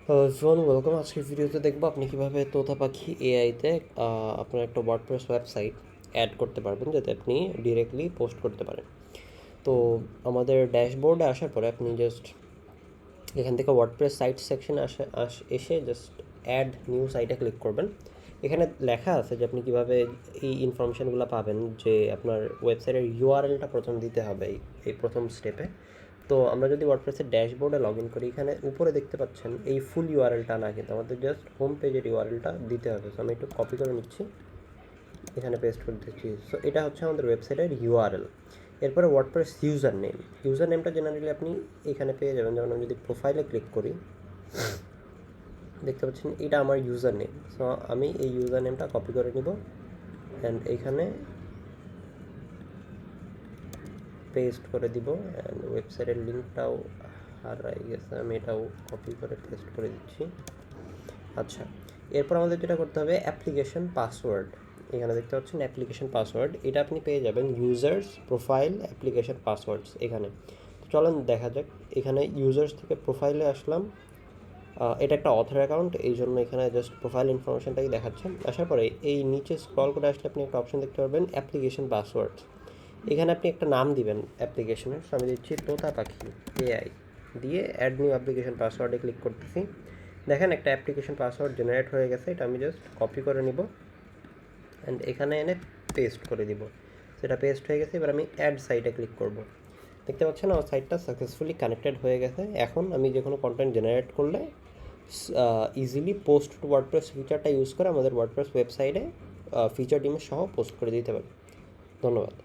Hello everyone, welcome. আজকের ভিডিওতে দেখবো আপনি কীভাবে তোতা পাখি এআইতে আপনার একটা ওয়ার্ডপ্রেস ওয়েবসাইট অ্যাড করতে পারবেন, যাতে আপনি ডিরেক্টলি পোস্ট করতে পারেন। তো আমাদের ড্যাশবোর্ডে আসার পরে আপনি জাস্ট এখান থেকে ওয়ার্ডপ্রেস সাইট সেকশনে এসে জাস্ট অ্যাড নিউ সাইটে ক্লিক করবেন। এখানে লেখা আছে যে আপনি কীভাবে এই ইনফরমেশানগুলো পাবেন, যে আপনার ওয়েবসাইটের ইউআরএলটা প্রথম দিতে হবে এই প্রথম স্টেপে। তো আমরা যদি ওয়ার্ডপ্রেসের ড্যাশবোর্ডে লগ ইন করি, এখানে উপরে দেখতে পাচ্ছেন এই ফুল ইউআরএলটা না, কিন্তু আমাদের জাস্ট হোম পেজের ইউআরএলটা দিতে হবে। সো আমি একটু কপি করে নিচ্ছি, এখানে পেস্ট করে দিচ্ছি। সো এটা হচ্ছে আমাদের ওয়েবসাইটের ইউআরএল। এরপরে ওয়ার্ডপ্রেস ইউজার নেমটা জেনারেলি আপনি এখানে পেয়ে যাবেন। যেমন আমি যদি প্রোফাইলে ক্লিক করি, দেখতে পাচ্ছেন এটা আমার ইউজার নেম। সো আমি এই ইউজার নেমটা কপি করে নিব অ্যান্ড এইখানে পেস্ট করে দিব। অ্যান্ড ওয়েবসাইটের লিঙ্কটাও হারাই গেছে, আমি এটাও কপি করে পেস্ট করে দিচ্ছি। আচ্ছা, এরপর আমাদের যেটা করতে হবে অ্যাপ্লিকেশন পাসওয়ার্ড। এখানে দেখতে পাচ্ছেন অ্যাপ্লিকেশন পাসওয়ার্ড, এটা আপনি পেয়ে যাবেন ইউজার্স প্রোফাইল অ্যাপ্লিকেশন পাসওয়ার্ডস এখানে। চলেন দেখা যাক। এখানে ইউজার্স থেকে প্রোফাইলে আসলাম। এটা একটা অথর অ্যাকাউন্ট, এই জন্য এখানে জাস্ট প্রোফাইল ইনফরমেশনটাই দেখাচ্ছেন। আসার পরে এই নিচে স্ক্রল করে আসলে আপনি একটা অপশন দেখতে পারবেন অ্যাপ্লিকেশন পাসওয়ার্ডস। এখানে আপনি একটা নাম দিবেন অ্যাপ্লিকেশনের। সো আমি দিচ্ছি তোতা পাখি এআই, দিয়ে অ্যাড নিউ অ্যাপ্লিকেশন পাসওয়ার্ডে ক্লিক করতেছি। দেখেন একটা অ্যাপ্লিকেশন পাসওয়ার্ড জেনারেট হয়ে গেছে। এটা আমি জাস্ট কপি করে নিব অ্যান্ড এখানে এনে পেস্ট করে দিব। সেটা পেস্ট হয়ে গেছে। এবার আমি অ্যাড সাইটে ক্লিক করব। দেখতে পাচ্ছেন আমার সাইটটা সাকসেসফুলি কানেক্টেড হয়ে গেছে। এখন আমি যে কোনো কন্টেন্ট জেনারেট করলে ইজিলি পোস্ট টু ওয়ার্ডপ্রেস ফিচারটা ইউজ করে আমাদের ওয়ার্ডপ্রেস ওয়েবসাইটে ফিচার ডিমের সহ পোস্ট করে দিতে পারি। ধন্যবাদ।